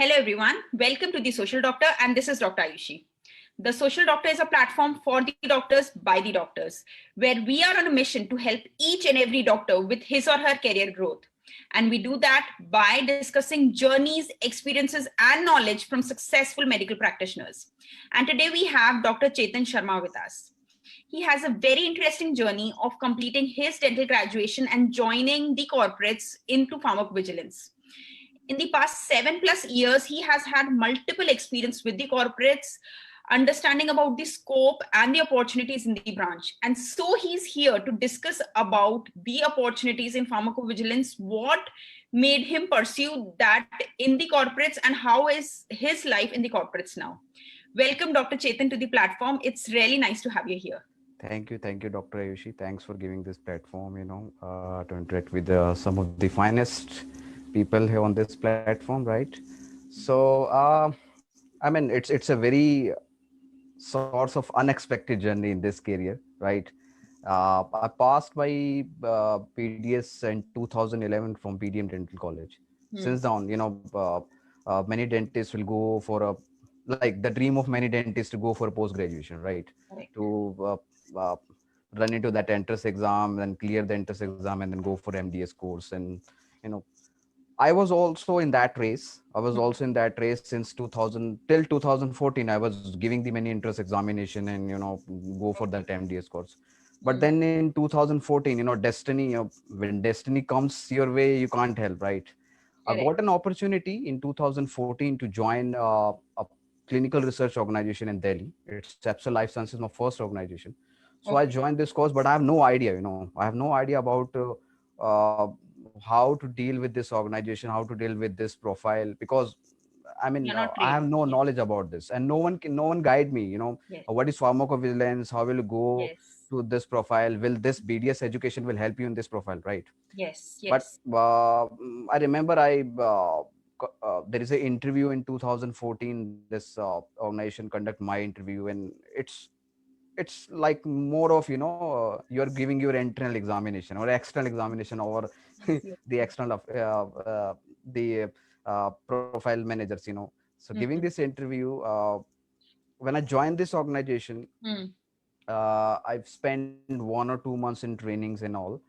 Hello everyone, welcome to The Social Doctor, and this is Dr. Ayushi. The Social Doctor is a platform for the doctors by the doctors, where we are on a mission to help each and every doctor with his or her career growth. And we do that by discussing journeys, experiences, and knowledge from successful medical practitioners. And today we have Dr. Chetan Sharma with us. He has a very interesting journey of completing his dental graduation and joining the corporates into pharmacovigilance. In the past 7+ years, he has had multiple experience with the corporates, understanding about the scope and the opportunities in the branch. And so he's here to discuss about the opportunities in pharmacovigilance, what made him pursue that in the corporates, and how is his life in the corporates now. Welcome, Dr. Chetan, to the platform. It's really nice to have you here. Thank you, Dr. Ayushi. Thanks for giving this platform, to interact with some of the finest people here on this platform, right? So, it's a very source of unexpected journey in this career, right? I passed my PDS in 2011 from PDM Dental College. Hmm. Since then, many dentists will go for a like the dream of many dentists to go for post graduation, right? Correct. To run into that entrance exam and clear the entrance exam and then go for MDS course. And you know, I was also in that race. I was Hmm. also in that race since 2000 till 2014. I was giving the many entrance examination and go for that MDS course. But Hmm. then in 2014, destiny. When destiny comes your way, you can't help, right? I Correct. got an opportunity in 2014 to join a clinical research organization in Delhi. It's Cepsa Life Sciences, my first organization. So I Okay. joined this course, but I have no idea. I have no idea about uh, how to deal with this organization, how to deal with this profile, because You're not I have trained. no Yes. knowledge about this, and no one guide me. Yes. What is pharmacovigilance? How will you go Yes. to this profile? Will this BDS education will help you in this profile, right? Yes. But Yes. I remember there is an interview in 2014. This organization conduct my interview, and it's like more of you're giving your internal examination or external examination over Yes. the external of the profile managers. So giving Hmm. this interview, when I joined this organization, Hmm. I've spent 1 or 2 months in trainings and all.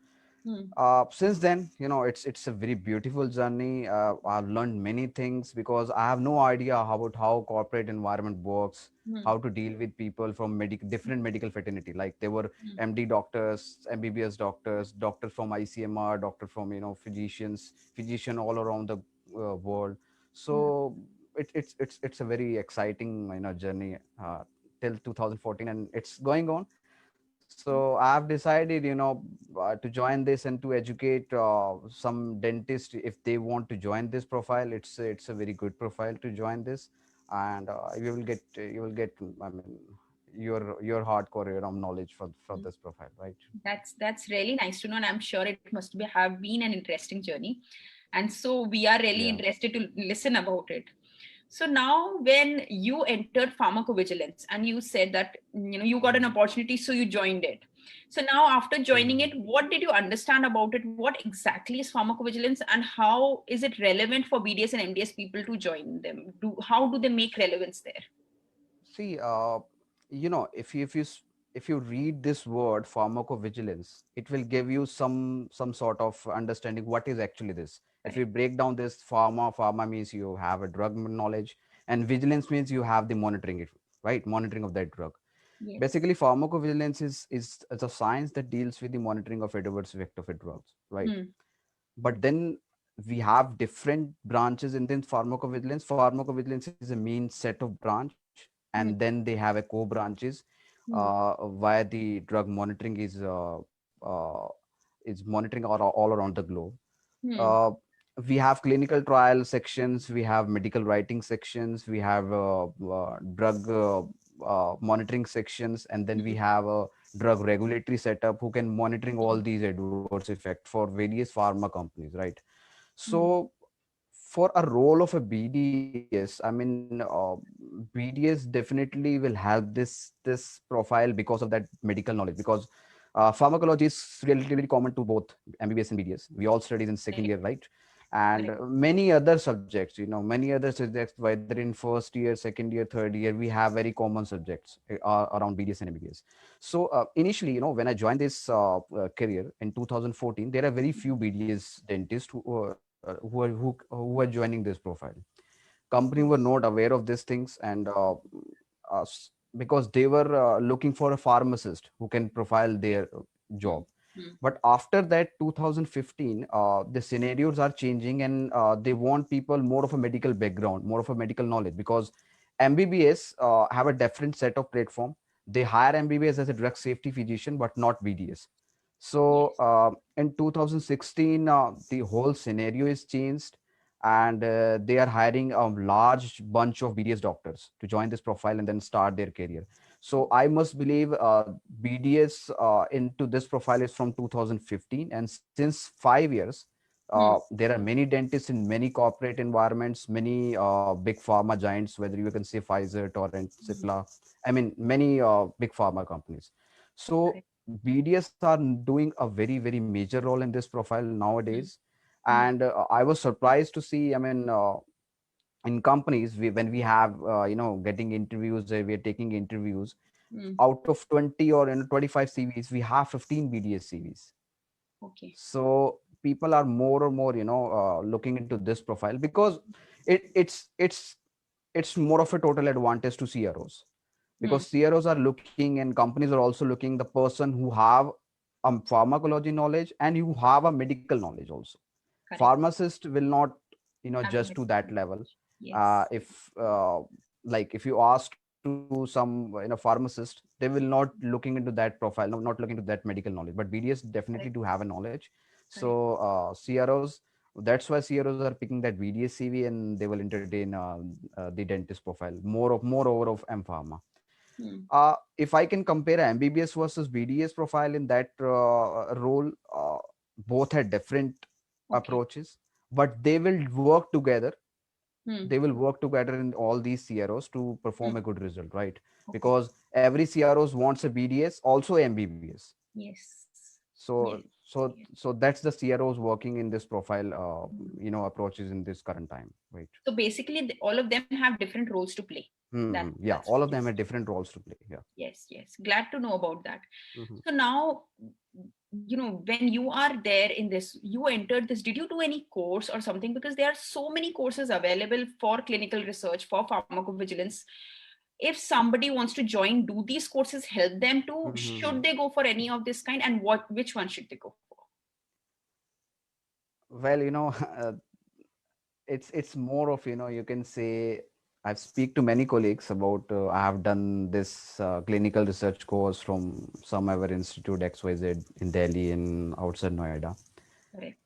Hmm. Since then, it's a very beautiful journey. I've learned many things because I have no idea about how corporate environment works, Hmm. how to deal with people from different medical fraternity. Like there were Hmm. MD doctors, MBBS doctors, doctors from ICMR, doctor from physician all around the world. Hmm. So it's a very exciting journey till 2014, and it's going on. So I've decided, to join this and to educate some dentists if they want to join this profile. It's a very good profile to join this, and you will get I mean your hardcore knowledge for Hmm. this profile, right? That's really nice to know, and I'm sure it must be have been an interesting journey. And so we are really Yeah. interested to listen about it. So now, when you entered pharmacovigilance, and you said that you got an Mhm. opportunity, so you joined it. So now, after joining Mhm. it, what did you understand about it? What exactly is pharmacovigilance, and how is it relevant for BDS and MDS people to join them? How do they make relevance there? See, if you read this word pharmacovigilance, it will give you some sort of understanding what is actually this. If you Correct. break down this, pharma means you have a drug knowledge, and vigilance means you have the monitoring it, right? Monitoring of that drug. Yes. Basically, pharmacovigilance is a science that deals with the monitoring of adverse effect of drugs, right? Hmm. But then we have different branches in this pharmacovigilance. Pharmacovigilance is a main set of branch, and Hmm. then they have a co-branches Hmm. where the drug monitoring is monitoring all around the globe. Hmm. uh, we have clinical trial sections, we have medical writing sections, we have drug monitoring sections, and then we Hmm. have a drug regulatory setup who can monitoring all these adverse effect for various pharma companies, right? Hmm. So for a role of a BDS, BDS definitely will help this profile because of that medical knowledge. Because pharmacology is relatively common to both MBBS and BDS. We all studied in second Correct. year, right? and Correct. many other subjects, many other subjects, whether in first year, second year, third year, we have very common subjects around BDS and MBBS. So initially, when I joined this career in 2014, there are very few BDS dentists who are joining this profile. Company were not aware of these things, and because they were looking for a pharmacist who can profile their Hmm. job. Hmm. But after that 2015, the scenarios are changing, and they want people more of a medical background, more of a medical knowledge, because MBBS have a different set of platform. They hire MBBS as a drug safety physician, but not BDS. Yes. So in 2016, the whole scenario is changed, and they are hiring a large bunch of BDS doctors to join this profile and then start their career. So I must believe BDS into this profile is from 2015, and since 5 years, Hmm. there are many dentists in many corporate environments, many big pharma giants, whether you can say Pfizer, Torrent, Hmm. Cipla. I mean, many big pharma companies. So Correct. BDS are doing a very, very major role in this profile Hmm. nowadays. Hmm. And I was surprised to see, I mean, in companies, when we have, getting interviews, we are taking interviews, Hmm. out of 20 or 25 CVs, we have 15 BDS CVs. Okay. So people are more and more, looking into this profile, because it's more of a total advantage to CROs, Hmm. because CROs are looking and companies are also looking the person who have pharmacology knowledge and you have a medical knowledge also. Correct. Pharmacist will not, Have the just to that medical level. knowledge. Yes. If like if you ask to some pharmacist, they will not looking into that profile, no, not looking into that medical knowledge, but BDS definitely Correct. do have a knowledge. Correct. So CROs, that's why CROs are picking that BDS CV, and they will entertain the dentist profile moreover of M Pharma. Hmm. If I can compare MBBS versus BDS profile in that role, both had different Okay. approaches, but they will work together. Hmm. They will work together in all these CROs to Hmm. perform a good result, right? Okay. Because every CROs wants a BDS, also MBBS. Yes. So, Yes. so, Yes. so that's the CROs working in this profile, Hmm. approaches in this current time, right? So basically, all of them have different roles to play. Yeah, That's all what of you them said. have different roles to play. Yeah. Yes. Yes. Glad to know about that. Mhm. So now, when you are there in this, you entered this. Did you do any course or something? Because there are so many courses available for clinical research, for pharmacovigilance. If somebody wants to join, do these courses help them to? Mhm. Should they go for any of this kind? And which one should they go for? Well, it's more of, you can say, I've speak to many colleagues about, I have done this clinical research course from some other institute XYZ in Delhi and outside Noida. Correct.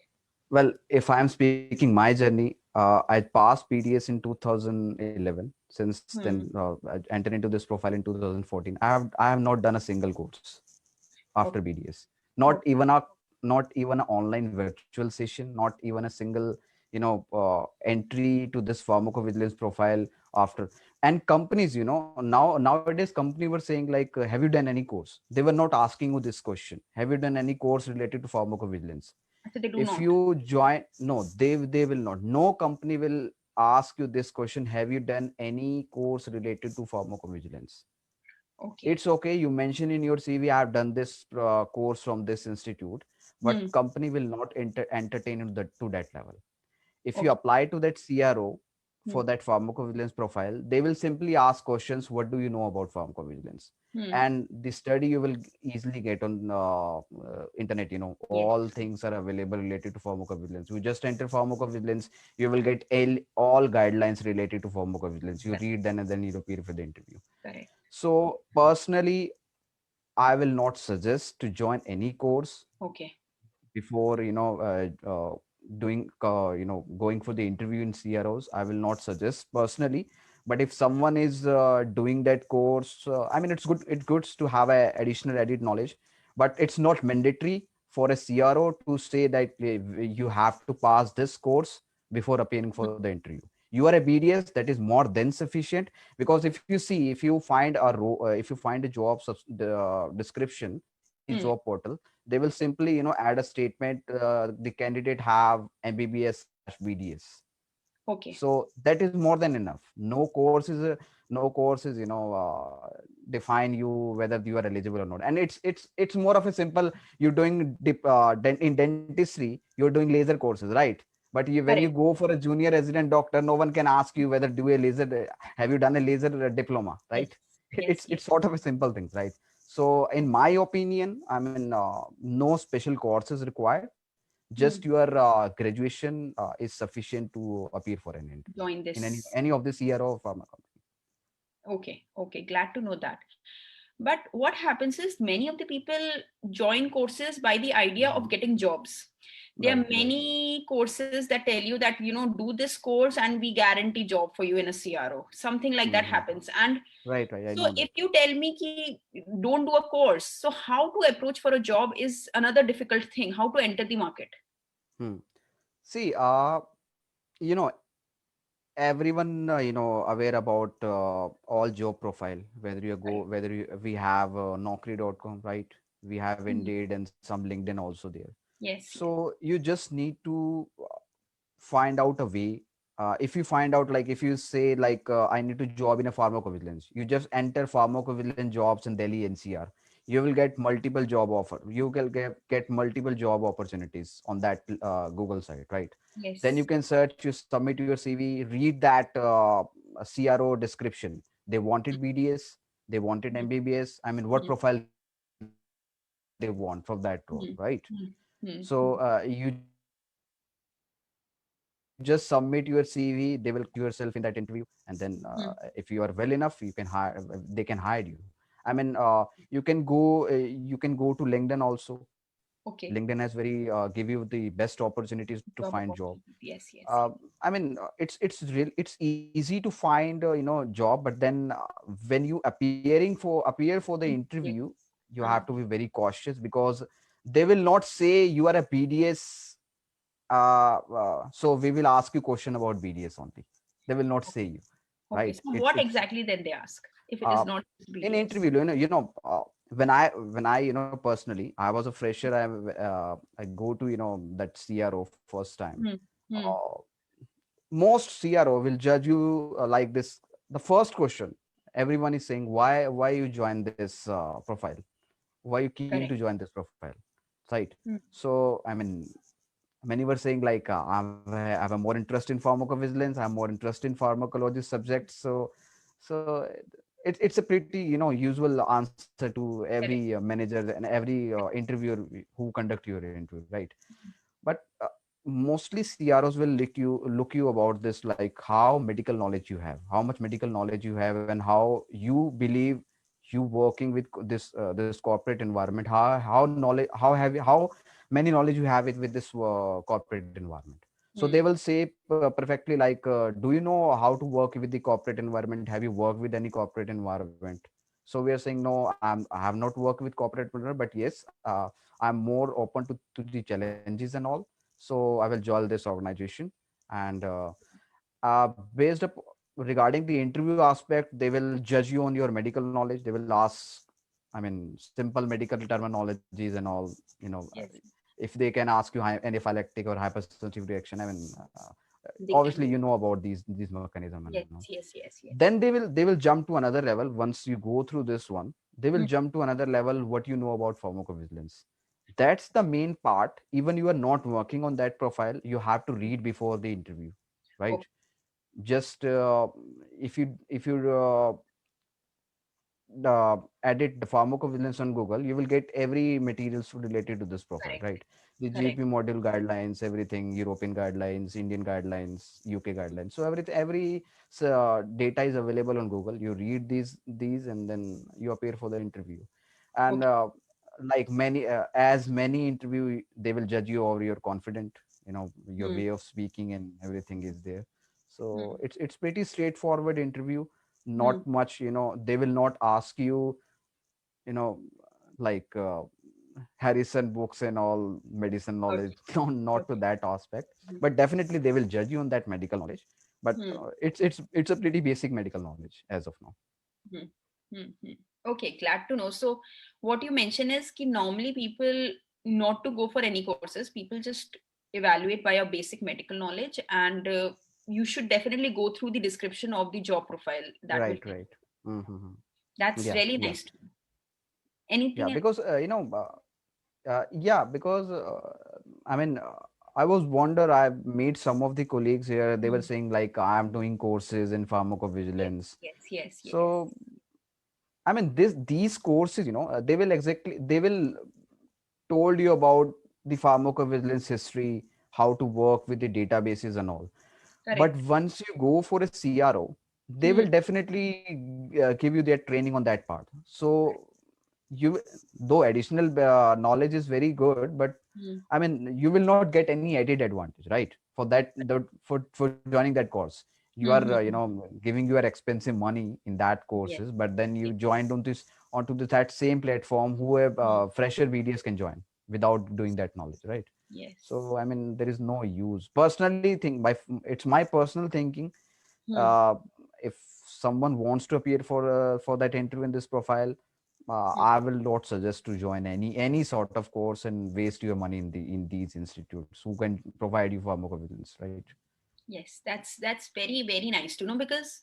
Well, if I am speaking my journey, I passed PDS in 2011. Since then, Hmm. I entered into this profile in 2014. I have not done a single course after Okay. BDS. Not Okay. even a not even an online virtual session, not even a single, entry to this pharmacovigilance profile after. And companies, nowadays company were saying like, have you done any course? They were not asking you this question. Have you done any course related to pharmacovigilance? So they do If not. you join, no, they will not. No company will ask you this question. Have you done any course related to pharmacovigilance? Okay. It's okay, you mention in your CV, I have done this course from this institute, but Hmm. company will not entertain you to that level. If you Okay. apply to that CRO Hmm. for that pharmacovigilance profile, they will simply ask questions, what do you know about pharmacovigilance? Hmm. And the study you will easily get on internet. Yes. All things are available related to pharmacovigilance. You just enter pharmacovigilance, you will get all guidelines related to pharmacovigilance. You Correct. read them and then you appear for the interview. Correct. So personally, I will not suggest to join any course Okay. before, doing going for the interview in CROs. I will not suggest personally. But if someone is doing that course, I mean, it's good. It's good to have a additional added knowledge, but it's not mandatory for a CRO to say that you have to pass this course before appearing Hmm. for the interview. You are a BDS, that is more than sufficient. Because if you see, if you find a job description in the Hmm. job portal, they will simply add a statement, the candidate have MBBS BDS. Okay. So that is more than enough. No courses, define you whether you are eligible or not. And it's more of a simple. You're doing in dentistry, you're doing laser courses, right? But when you Correct. go for a junior resident doctor, no one can ask you whether do a laser. Have you done a laser diploma, Yes. right? Yes. It's Yes. sort of a simple thing, right? So in my opinion, I mean, no special courses required. Just Hmm. your graduation is sufficient to appear for an interview Join in this. any of this year of pharma company. Okay. Okay. Glad to know that. But what happens is many of the people join courses by the idea of Mhm. getting jobs. There are Right, right, many courses that tell you that, do this course and we guarantee job for you in a CRO. Something like that hmm, happens. And right, right. I so know if that. you tell me ki don't do a course, so how to approach for a job is another difficult thing. How to enter the market? Hmm. See, you know, everyone aware about all job profile. Whether you go, Correct. whether we have Naukri.com, right? We have Mhm. Indeed and some LinkedIn also there. Yes, yes. So you just need to find out a way. If you find out, like if you say like I need to job in a pharmacovigilance, you just enter pharmacovigilance jobs in Delhi NCR. You will get multiple job offer. You will get multiple job opportunities on that Google site, right? Then you Yes. can search, you submit your CV, read that CRO description. They wanted BDS, they wanted Mhm. MBBS. I mean, what Mhm. profile they want from that role, right? Mhm. So Mhm. you Mhm. just Mhm. submit your CV. They will check yourself in that interview, and then if you are well enough, you can hire. They can hire you. I mean, you can go to LinkedIn also. LinkedIn has very Okay. give you the best opportunities to find job. Job opportunity. Yes, uh, yes. I mean, it's easy to find job, but then when you appear for the interview, Yes. you have to Uh, be very cautious, because they will not say you are a BDS. So we will ask you question about BDS only. They will not say okay. you, Okay. right? So what It's exactly then they ask if it is uh, not in BDS? interview, when I personally, I was a fresher. I go to that CRO first time. Hmm. Hmm. uh, Most CRO will judge you like this. The first question everyone is saying, why you join this profile, why you keen to Correct. join this profile, right? Hmm. So I mean, many were saying like I have a more interest in pharmacovigilance, I'm more interested in pharmacology subjects. So it's a pretty usual answer to every Correct. manager and every interviewer who conduct your interview, right? But mostly CROs will look you about this, like how medical knowledge you have, how much medical knowledge you have, and how you believe you working with this corporate environment, how knowledge, how many knowledge you have it with this corporate environment. So they Hmm. will say perfectly like, do you know how to work with the corporate environment, have you worked with any corporate environment? So we are saying no, I have not worked with corporate environment, but yes, I'm more open to the challenges and all. So I will join this organization. And based up regarding the interview aspect, they will judge you on your medical knowledge. They will ask, I mean, simple medical terminologies and all. Yes. If they can ask you anaphylactic or hypersensitive reaction, I mean, They obviously can. you know about these mechanism and Yes. all. Yes. Yes. Then Yes. they will jump to another level. Once you go through this one, they will Hmm. jump to another level, what you know about pharmacovigilance. That's the main part. Even you are not working on that profile, you have to read before the interview, right? Okay. Just if you edit the pharmacovigilance on Google, you will get every materials related to this profile, Correct. right? The GP Correct. module guidelines, everything, European guidelines, Indian guidelines, UK guidelines. So every data is available on Google. You read these, and then you appear for the interview. And Okay. like as many interview, they will judge you over your confident, your Hmm. way of speaking and everything is there. So Hmm. it's pretty straightforward interview. Hmm. Not much, they will not ask you, you know like Harrison books and all medicine knowledge. Okay. No, not to Okay. that aspect. Hmm. But definitely they will judge you on that medical knowledge. But Hmm. it's a pretty basic medical knowledge as of now. Hmm. Hmm. Hmm. Okay, glad to know. So, what you mention is कि normally people not to go for any courses. People just evaluate by your basic medical knowledge, and you should definitely go through the description of the job profile. That will Right, help. right. Mm-hmm. That's Yeah, really yeah, nice to know. yeah. Anything else? Because yeah, because I mean, I was wonder. I made some of the colleagues here. They were Hmm. saying like I'm doing courses in Yes, pharmacovigilance. yes, yes, yes. So I mean, these courses, they will told you about the pharmacovigilance history, how to work with the databases and all. But Correct. once you go for a CRO, they Hmm. will definitely give you their training on that part. So you, though additional knowledge is very good, but Hmm. I mean, you will not get any added advantage, right? For that, for joining that course, you Hmm. are, Hmm, hmm. giving your expensive money in that Yes, courses, but then you joined yes. on this onto that same platform, who Hmm. fresher BDS can join without doing that knowledge, right? Yes. So I mean, there is no use. Personally, it's my personal thinking. Hmm. Uh, if someone wants to appear for that interview in this profile, Hmm. I will not suggest to join any sort of course and waste your money in these institutes who can provide you pharmacovigilance, right? Yes, that's very, very nice to know, because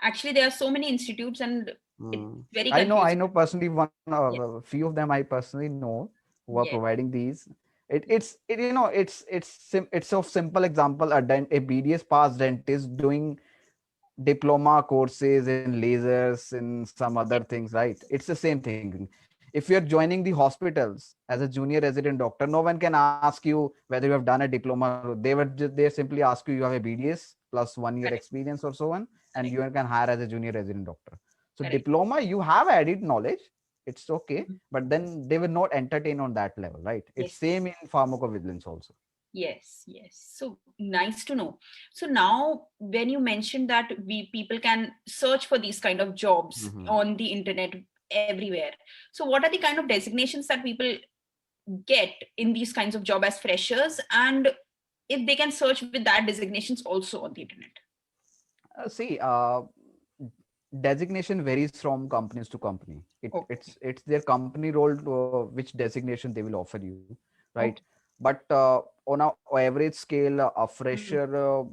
actually there are so many institutes and it's Mm. very I confusing. know personally one Yes, a few of them I personally know who are yes, providing these. yes. It's a simple example. A BDS pass dentist doing diploma courses in lasers and some other Yes. things, right? It's the same thing. If you're joining the hospitals as a junior resident doctor, no one can ask you whether you have done a diploma. They simply ask you have a BDS plus 1 year Correct, experience or so on, and correct, you can hire as a junior resident doctor. So correct. diploma, you have added knowledge, it's okay, Mhm. but then they will not entertain on that level, right? It's Yes, same in pharmacovigilance also. yes, yes. So nice to know. So now, when you mentioned that we people can search for these kind of jobs Mhm. on the internet everywhere. So what are the kind of designations that people get in these kinds of job as freshers, and if they can search with that designations also on the internet? See, designation varies from companies to company. Okay, It's their company role to, which designation they will offer you, right? okay. But on a average scale, a Hmm. fresher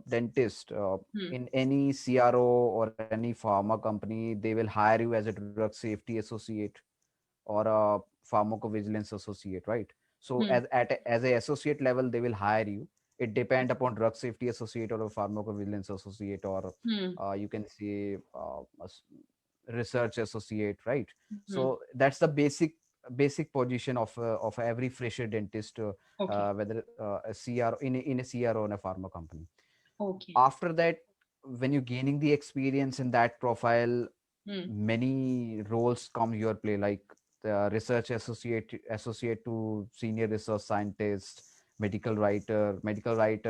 dentist Hmm. in any CRO or any pharma company, they will hire you as a drug safety associate or a pharmacovigilance associate, right? So Hmm. as a associate level, they will hire you. It depend upon drug safety associate or a pharmacovigilance associate, or Hmm. you can say research associate, right? Hmm. So that's the basic position of every fresher dentist, Okay, whether a CR in a CRO in a pharma company. okay. After that, when you're gaining the experience in that profile, Hmm. many roles come your play, like the research associate to senior research scientist, medical writer,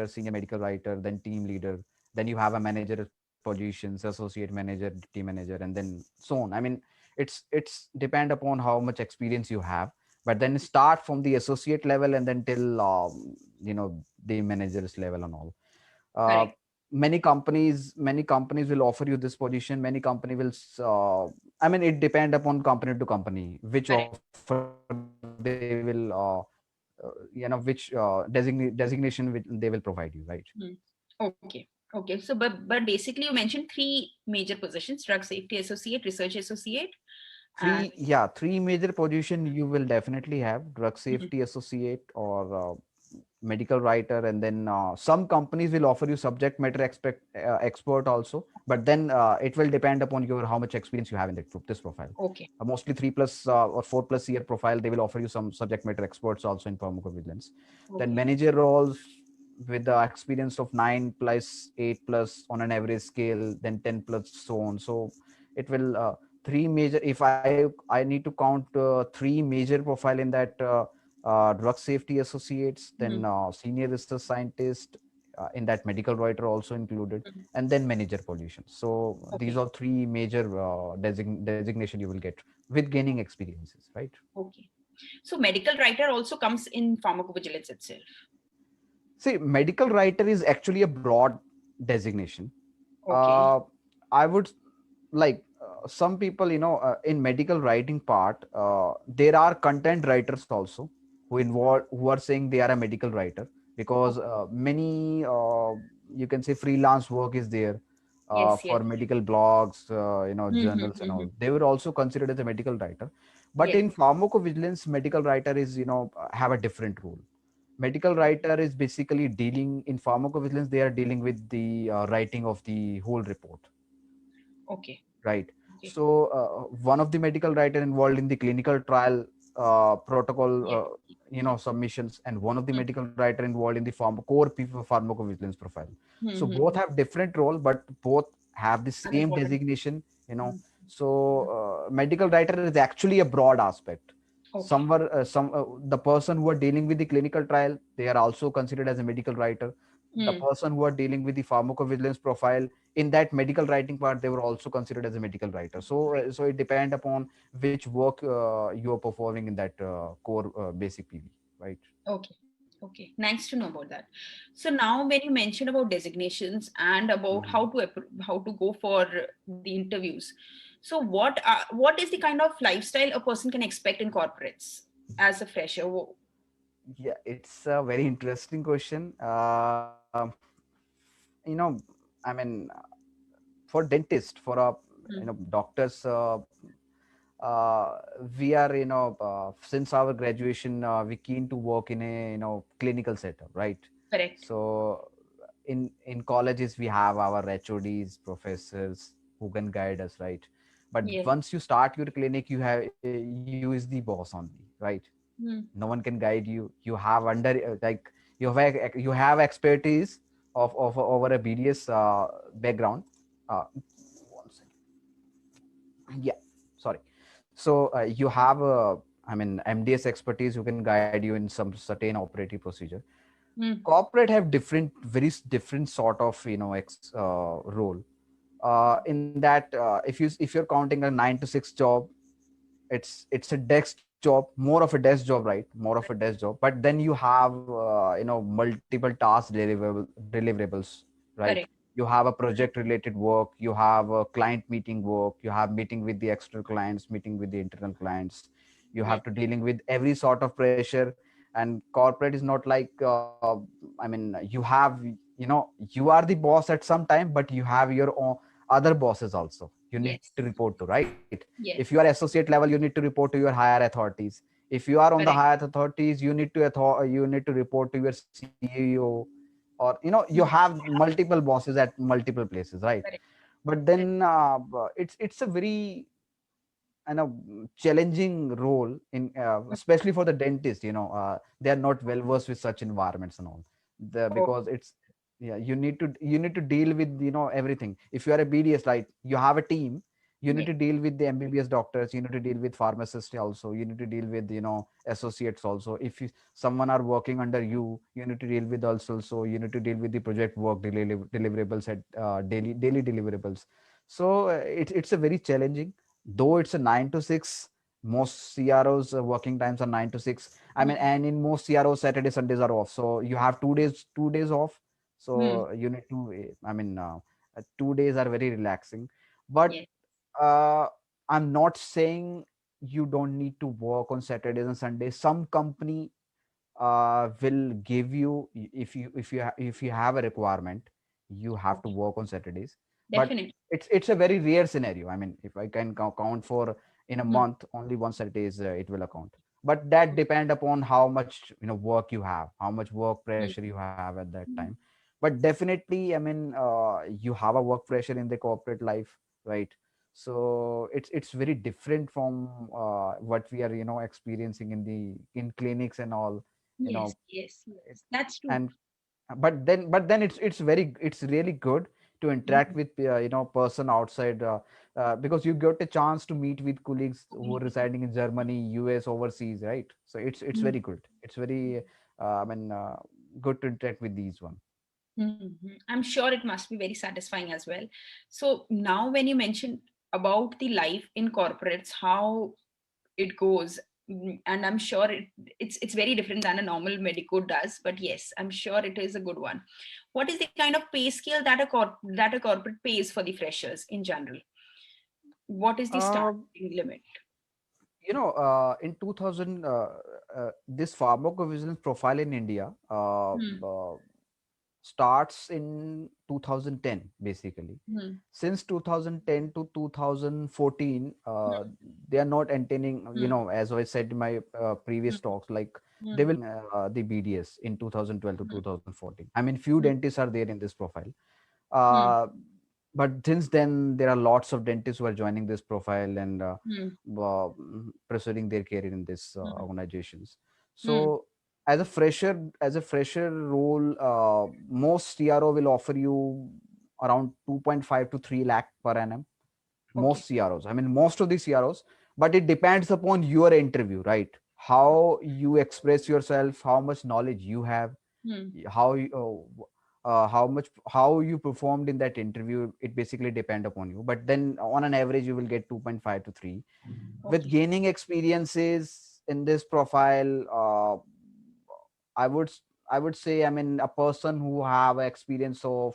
senior medical writer, then team leader. Then you have a manager positions, associate manager, team manager, and then so on. I mean, it's depend upon how much experience you have, but then start from the associate level and then till the managers level and all. uh, Correct. many companies will offer you this position. Many company will I mean, it depend upon company to company which Correct. offer they will which designation they will provide you, right? Hmm. Okay. Okay. So, but basically, you mentioned three major positions: drug safety associate, research associate, and Three major position you will definitely have: drug hmm, safety associate or medical writer, and then some companies will offer you subject matter expert also, but then it will depend upon your how much experience you have in this profile. okay. Mostly 3+ or 4+ year profile, they will offer you some subject matter experts also in pharmacovigilance. Then Okay. manager roles with the experience of 9+, 8+ on an average scale, then 10+, so on. So it will three major, if I need to count three major profile in that drug safety associates, Hmm. then senior research scientist, in that medical writer also included, Hmm. and then manager position. So these Okay. are three major designation you will get with gaining experiences, right? Okay. So, medical writer also comes in pharmacovigilance itself. See, medical writer is actually a broad designation. Okay. I would like some people, in medical writing part, there are content writers also. who are saying they are a medical writer, because many you can say freelance work is there Yes, for yes. medical blogs, journals and all. Mm-hmm. They were also considered as a medical writer. But Yes. in pharmacovigilance, medical writer is, have a different role. Medical writer is basically dealing in pharmacovigilance. They are dealing with the writing of the whole report, Okay. right? Okay. So one of the medical writer involved in the clinical trial protocol, Yes. submissions, and one of the medical writer involved in the core pharmacovigilance profile. So both Mm-hmm. have different role, but both have the Are same important. designation. Mm. So medical writer is actually a broad aspect. Okay. Somewhere the person who are dealing with the clinical trial, they are also considered as a medical writer. The Hmm. person who are dealing with the pharmacovigilance profile, in that medical writing part, they were also considered as a medical writer. So Right. so it depend upon which work you are performing in that core basic PV, right? Okay. Okay. Nice to know about that. So now, when you mentioned about designations and about Mhm. how to go for the interviews, so what is the kind of lifestyle a person can expect in corporates as a fresher? Yeah, it's a very interesting question. You know, I mean, for dentist, for a Hmm. doctors, we are, since our graduation, we keen to work in a clinical setup, right? Correct. So in colleges we have our HODs, professors who can guide us, right? But Yes. once you start your clinic, you is the boss only, right? Hmm. No one can guide you. You have under like you have expertise of over a BDS background. One second. Yeah, sorry. So you have MDS expertise who can guide you in some certain operative procedure. Hmm. Corporate have different sort of role in that if you're counting a 9 to 6 job, it's a desk job, more of a desk job, right? More of a desk job, but then you have multiple task deliverables, right? Correct. You have a project related work, you have a client meeting work, you have meeting with the external clients, meeting with the internal clients. You Yes. have to dealing with every sort of pressure. And corporate is not like you have, you are the boss at some time, but you have your own other bosses also you need to Yes. report to, right? If you are Yes. associate level, you need to report to your higher authorities. If you are on the higher Correct. authorities, you need to report to your CEO, or you have Hmm. multiple bosses at multiple places, right? Correct. But Correct. then it's a very challenging role in especially for the dentist. They are not well versed with such environments and all, Oh, because it's, yeah, you need to deal with everything. If you are a BDS, right, you have a team. You need yes. to deal with the MBBS doctors, you need to deal with pharmacists also, you need to deal with associates also. If someone are working under you, you need to deal with also. So you need to deal with the project work deliverables at daily deliverables. So it's a very challenging, though it's a 9 to 6. Most CROs working times are 9 to 6. I mean, Hmm. and in most CROs, Saturday, Sundays are off. So you have 2 days off. Hmm. So you need to, 2 days are very relaxing. But Yes. uh, I'm not saying you don't need to work on Saturdays and Sundays. Some company will give you, if you have a requirement, you have to Okay. work on Saturdays. But Definitely. it's a very rare scenario. I mean, if I can count for in a Hmm. month, only one Saturdays it will account. But that depend upon how much work you have, how much work Hmm. pressure you have at that time. Hmm. But definitely, I mean, you have a work pressure in the corporate life, right? So it's very different from what we are experiencing in clinics and all, you Yes. know Yes. it, Yes. That's true. and but then it's really good to interact Mhm. with person outside, because you get a chance to meet with colleagues who are residing in Germany, US, overseas, right? So it's Mhm. very good. It's very good to interact with these one. Mhm. I'm sure it must be very satisfying as well. So now, when you mentioned about the life in corporates, how it goes, and I'm sure it's very different than a normal medico does. But yes, I'm sure it is a good one. What is the kind of pay scale that a corporate pays for the freshers in general? What is the uh, starting limit? In 2000, this pharmacovigilance profile in India Hmm. starts in 2010, basically. Hmm. Since 2010 to 2014, they are not attending, Hmm. as I said in my Hmm. previous talks, like they Hmm. will the BDS in 2012 to Hmm. 2014. I mean, few Hmm. dentists are there in this profile. Hmm. Uh, but since then, there are lots of dentists who are joining this profile and Hmm. pursuing their career in this Hmm. organizations. Hmm. So, as a fresher role, most CRO will offer you around 2.5 to 3 lakh per annum. Okay. Most CROs, I mean, most of the CROs, but it depends upon your interview, right? How you express yourself, how much knowledge you have, Hmm. how you performed in that interview. It basically depend upon you, but then on an average you will get 2.5 to 3. With Okay. gaining experiences in this profile, i would s- I would say, I mean, a person who have a experience of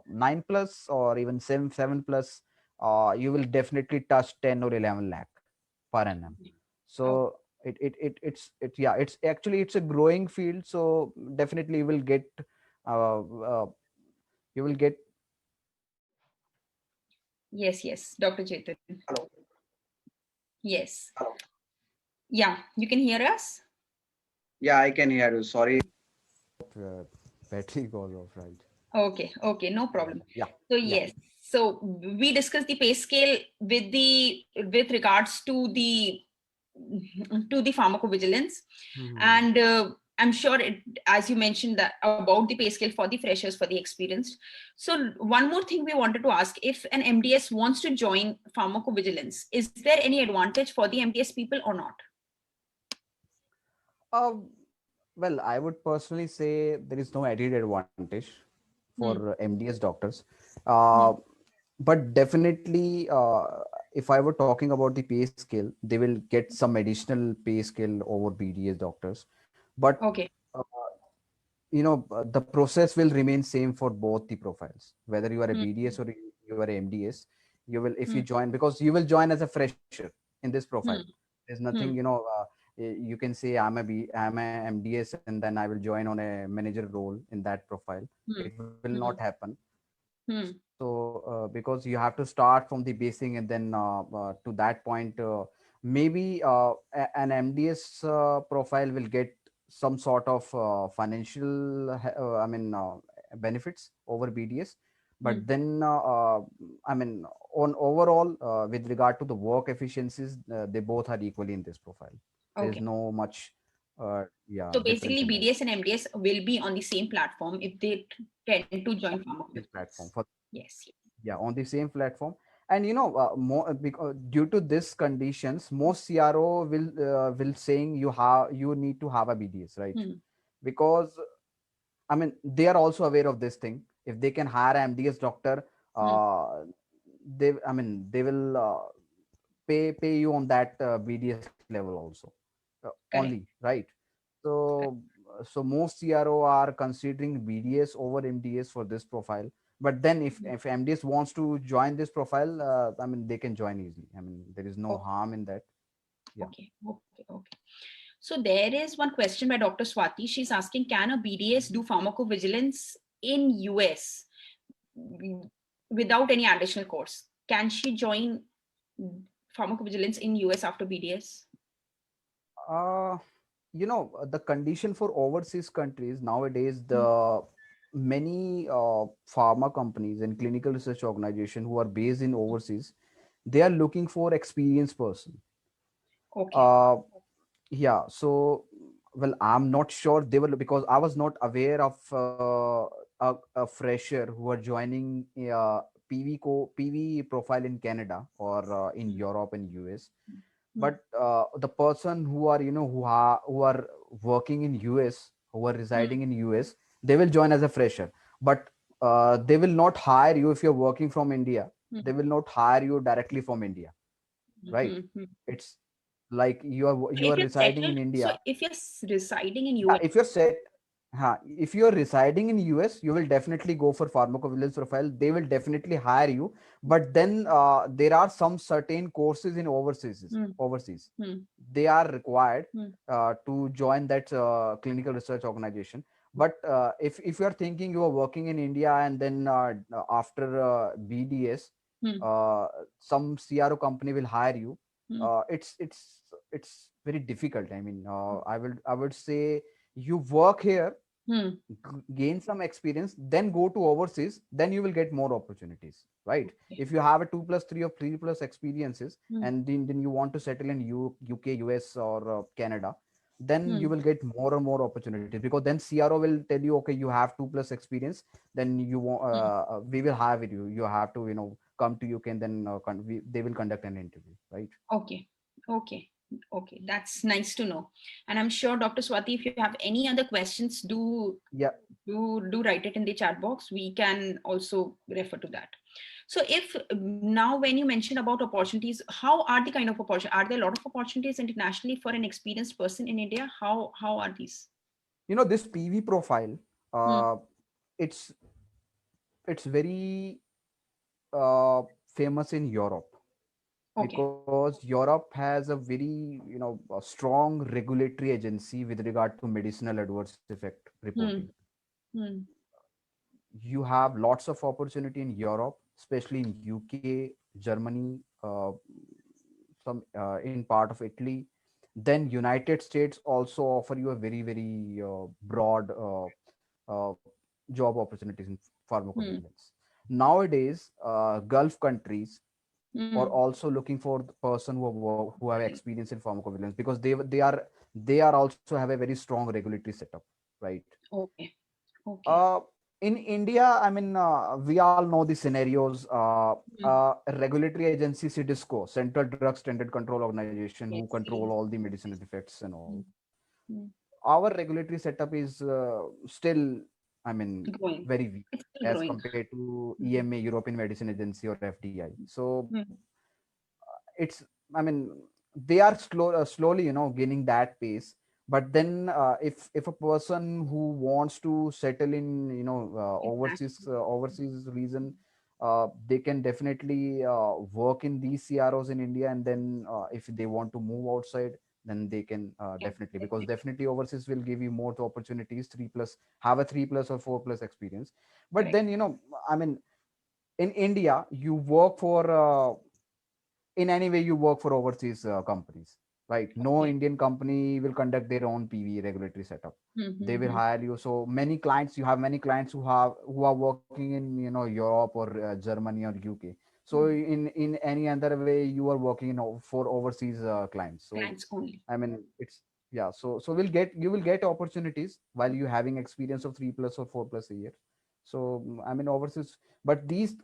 9 plus or even 7 plus, you will definitely touch 10 or 11 lakh per annum. So Okay. it's actually, it's a growing field. So definitely uh, uh, you will get. Yes. Yes. Dr. Chetan. Hello. Yes. Yeah. You can hear us? Yeah, I can hear you. Sorry. uh, Battery goes off, right? Okay. Okay. No Yeah, problem. yeah, So yeah. yes. So we discussed the pay scale with regards to the pharmacovigilance, Mhm. and I'm sure as you mentioned that about the pay scale for the freshers, for the experienced. So one more thing we wanted to ask: if an MDS wants to join pharmacovigilance, is there any advantage for the MDS people or not? Um, well, I would personally say there is no added advantage Hmm. for MDS doctors. Uh, Hmm. but definitely, if I were talking about the pay scale, they will get some additional pay scale over BDS doctors. But Okay. uh, the process will remain same for both the profiles, whether you are a Hmm. BDS or you are a MDS. You will, if Hmm. you join, because you will join as a fresher in this profile. Hmm. There's nothing, Hmm. you can say I'm a MDS and then I will join on a manager role in that profile. Hmm. It will not Hmm. happen. Hmm. So because you have to start from the basing, and then to that point, maybe an MDS profile will get some sort of I mean, benefits over BDS. Hmm. But then I mean, on overall, with regard to the work efficiencies, they both are equally in this profile. There is Okay. no much yeah, So difference basically, in that. BDS and MDS will be on the same platform if they tend to join This platform pharmacovigilance. for, Yes. yeah, on the same platform. And more, because due to this conditions, most CRO will saying you need to have a BDS, right? Hmm. Because I mean, they are also aware of this thing. If they can hire a MDS doctor, Hmm. uh, they will pay you on that BDS level also, only, Correct. right? So Correct. most CRO are considering BDS over MDS for this profile. But then Hmm. if MDS wants to join this profile, I mean, they can join easily. I mean, there is no Okay. harm in that. Yeah. Okay. Okay. Okay. So there is one question by Dr. Swati. She's asking, can a BDS do pharmacovigilance in US without any additional course? Can she join pharmacovigilance in US after BDS? Uh, the condition for overseas countries nowadays, Hmm. the many pharma companies and clinical research organization who are based in overseas, they are looking for experienced person. Okay. uh, yeah, so, well, I'm not sure they will, because I was not aware of a fresher who are joining PV profile in Canada or in Europe and US. Hmm. But the person who are, who are working in US, who are Hmm. residing in US, they will join as a fresher. But they will not hire you if you're working from India. Hmm. They will not hire you directly from India, right? Hmm. Hmm. It's like you are If you're residing settled, in so India. if you're residing in Yeah, US, if you're set. If you're residing in US, you will definitely go for pharmacovigilance profile. They will definitely hire you. But then there are some certain courses in overseas. Hmm. Overseas, Hmm. they are required Hmm. to join that clinical research organization. But if you are thinking you are working in India and then after BDS, Hmm. uh, some CRO company will hire you. Hmm. It's very difficult. I mean, I would say you work here, Hmm. gain some experience, then go to overseas, then you will get more opportunities, right? Okay. If you have a 2+3 or 3+ experiences, Hmm. and then you want to settle in UK, US, or Canada, then you Hmm. will get more and more opportunities, because then CRO will tell you, okay, you have 2+ experience, then Hmm. we will have it. You have to come to UK, and then they will conduct an interview, right? Okay. Okay. Okay. That's nice to know. And I'm sure, Dr. Swati, if you have any other questions, Yeah. do write it in the chat box. We can also refer to that. So if now when you mentioned about opportunities, how are the kind of opportunities? Are there a lot of opportunities internationally for an experienced person in India? How are these? This PV profile, Hmm. uh, it's it's very uh, famous in Europe, Okay. because Europe has a very a strong regulatory agency with regard to medicinal adverse effect reporting. Hmm. Hmm. You have lots of opportunity in Europe, especially in UK, Germany, some in part of Italy. Then United States also offer you a very very broad uh, job opportunities in Hmm. pharmacovigilance. Nowadays, Gulf countries are Hmm. also looking for the person who have experience in pharmacovigilance, because they are also have a very strong regulatory setup, right? Okay. Okay. uh, in India, I mean, we all know the scenarios. Hmm. Regulatory agency CDSCO, Central Drug Standard Control Organization, who Yes. control Yes. all the medicinal defects and all. Hmm. Hmm. Our regulatory setup is still, I mean, Growing. very weak It's still as growing. compared to Hmm. EMA, European Medicine Agency, or FDI. So Hmm. it's, I mean, they are slowly gaining that pace. But then if a person who wants to settle in overseas International. overseas region, they can definitely work in these CROs in India. And then if they want to move outside, then they can Yeah, definitely, because definitely. definitely overseas will give you more opportunities, 3+, have a 3+ or 4+ experience. But Correct. then I mean, in India, you work for in any way, you work for overseas companies, right? No Okay. Indian company will conduct their own PV regulatory setup. Hmm. They Hmm. will Hmm. hire you. So many clients, you have many clients who are working in Europe or Germany or UK. So Hmm. in any other way, you are working for overseas clients. So Clients only. I mean, it's, yeah. So you will get opportunities while you having experience of 3+ or 4+ a year. So I mean, overseas. But these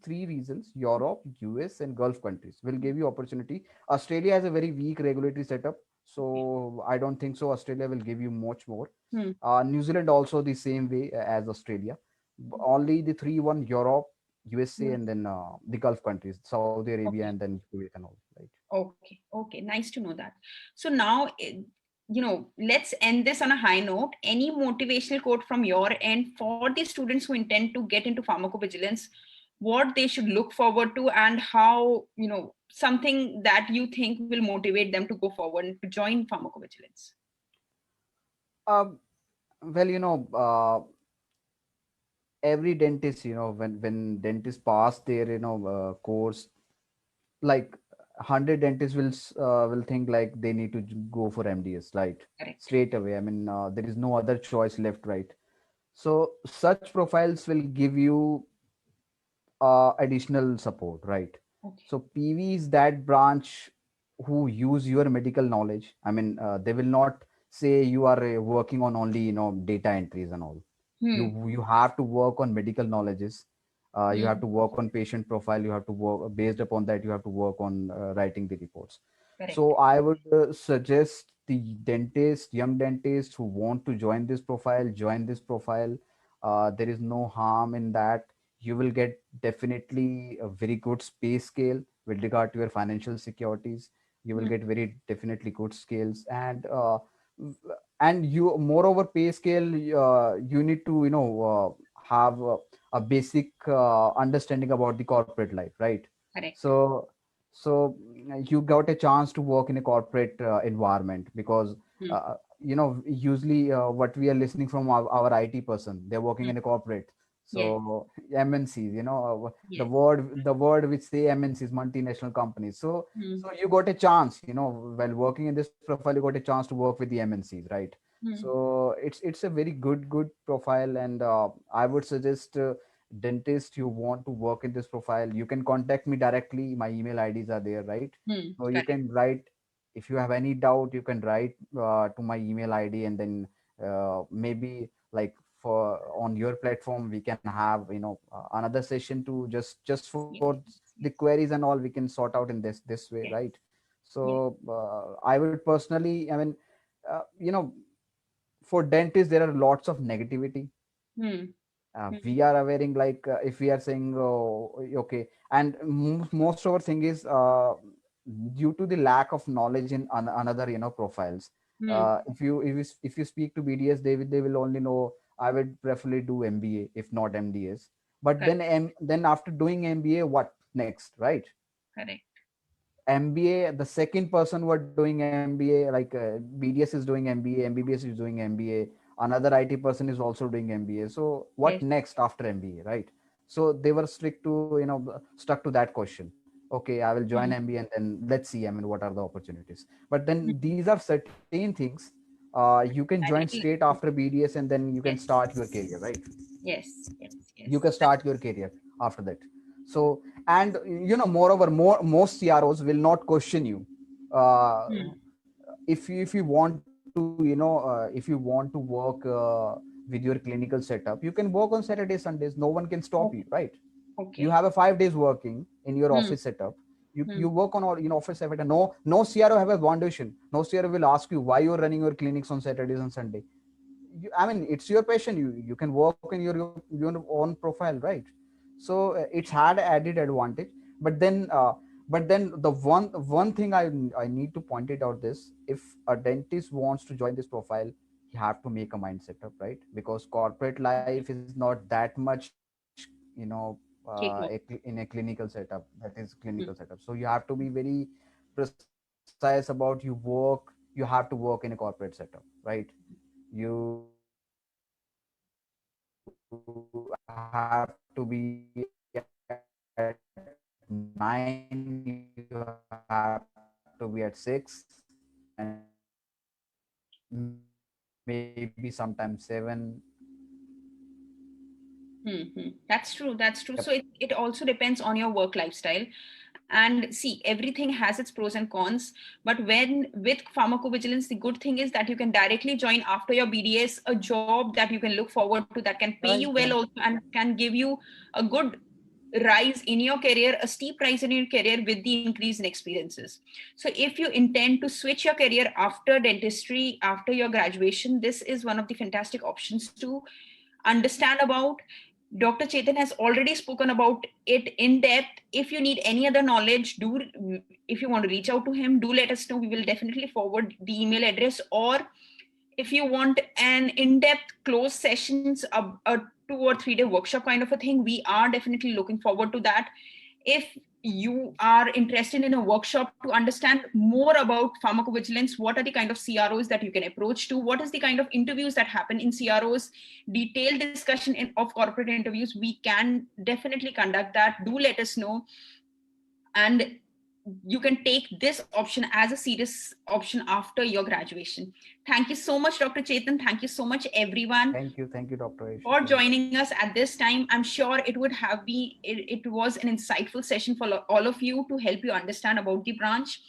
three regions, Europe, US, and Gulf countries, will give you opportunity. Australia has a very weak regulatory setup, Okay. so I don't think so Australia will give you much more. Hmm. New Zealand also the same way as Australia. Only the three: one, Europe, USA, Hmm. and then the Gulf countries, Saudi Arabia, and Okay. then Kuwait and all, right? Okay. Okay. Nice to know that. So now, let's end this on a high note. Any motivational quote from your end for the students who intend to get into pharmacovigilance, what they should look forward to, and how, something that you think will motivate them to go forward and to join pharmacovigilance? Um, well, every dentist, when dentists pass their course, like 100 dentists will think like they need to go for MDS, right? Correct. Straight away. I mean, there is no other choice left, right? So such profiles will give you additional support, right? Okay. So PV is that branch who use your medical knowledge. I mean, they will not say you are working on only data entries and all. Hmm. You have to work on medical knowledges. You have Hmm. to work on patient profile. You have to work based upon that. You have to work on writing the reports. Correct. So I would suggest the dentist, young dentists who want to join this profile. There is no harm in that. You will get definitely a very good space scale with regard to your financial securities. You will Hmm. get very definitely good scales. And and you moreover pay scale, you need to have a basic understanding about the corporate life, right? Correct. So you got a chance to work in a corporate environment, because Hmm. usually what we are listening from our IT person, they're working Hmm. in a corporate. Yes. So MNCs, the Yes. word which say MNCs, multinational companies. So Hmm. so you got a chance, while working in this profile, you got a chance to work with the MNCs, right? Hmm. So it's a very good profile, and I would suggest, dentist, you want to work in this profile, you can contact me directly. My email IDs are there, right? Hmm. So you Correct. can write, if you have any doubt, you can write to my email ID, and then maybe, like, for on your platform, we can have another session to just for Yes. the queries and all, we can sort out in this way, Yes. right? Yes. So I would personally, I mean, for dentists there are lots of negativity. Hmm. Hmm. We are wearing, like, if we are saying, oh, okay, and most of our thing is due to the lack of knowledge in another profiles. Hmm. If you speak to BDS, they will only know, I would preferably do MBA if not MDS. But Correct. then after doing MBA, what next, right? Correct. MBA, the second person who are doing MBA, like, BDS is doing MBA, MBBS is doing MBA, another IT person is also doing MBA. So what Yes. next after MBA, right? So they were strict to, stuck to that question. Okay, I will join Hmm. MBA, and then let's see, I mean, what are the opportunities. But then Hmm. these are certain things, you can join straight Directly. after BDS, and then you can Yes. start your career, right? Yes. Yes. You Yes. can start your career after that. So, and moreover, most CROs will not question you. Hmm. If you want to, if you want to work with your clinical setup, you can work on Saturdays, Sundays, no one can stop you, Okay. right? You Okay. have a 5 days working in your Hmm. office setup. You Hmm. work on all office setup. No CRO have a foundation. No CRO will ask you why you're running your clinics on Saturdays and Sunday. I mean, it's your passion. You can work in your own profile, right? So it's had added advantage. But then but then the one thing I need to point it out, this, if a dentist wants to join this profile, you have to make a mind setup, right? Because corporate life is not that much, in a Cakewalk. clinical setup, that is clinical setup. So Hmm. you have to be very precise about you work. You have to work in a corporate setup, right? You have to be at 9, you have to be at 6, and maybe sometimes 7. Hmm. That's true. That's true. So Yep. it also depends on your work lifestyle. And see, everything has its pros and cons. But when with pharmacovigilance, the good thing is that you can directly join after your BDS a job that you can look forward to, that can pay you Right, well right. also, and can give you a good rise in your career, a steep rise in your career with the increase in experiences. So if you intend to switch your career after dentistry, after your graduation, this is one of the fantastic options to understand about. Dr. Chetan has already spoken about it in depth. If you need any other knowledge, if you want to reach out to him, do let us know. We will definitely forward the email address. Or if you want an in-depth closed sessions, a 2 or 3 day workshop kind of a thing, we are definitely looking forward to that. If you are interested in a workshop to understand more about pharmacovigilance, what are the kind of CROs that you can approach to, what is the kind of interviews that happen in CROs, detailed discussion of corporate interviews, we can definitely conduct that. Do let us know. And you can take this option as a serious option after your graduation. Thank you so much, Dr. Chetan. Thank you so much, everyone, Thank you, Dr. Aishi. for Thank you. joining us at this time. I'm sure it would have been, it was an insightful session for all of you to help you understand about the branch.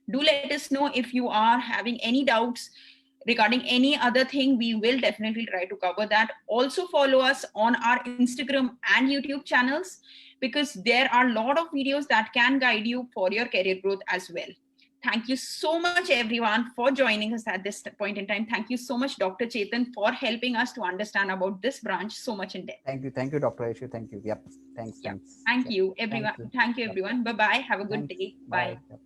Do let us know if you are having any doubts regarding any other thing. We will definitely try to cover that. Also follow us on our Instagram and YouTube channels, because there are a lot of videos that can guide you for your career growth as well. Thank you so much, everyone, for joining us at this point in time. Thank you so much, Dr. Chetan, for helping us to understand about this branch so much in depth. Thank you, Dr. Aishi. Thank you. Yep. Thanks. Yeah. Thanks. Thank Yep. you, Thank everyone. you. Thank you, Yep. everyone. Bye bye. Have a good Thanks. day. Bye. Bye. Yep.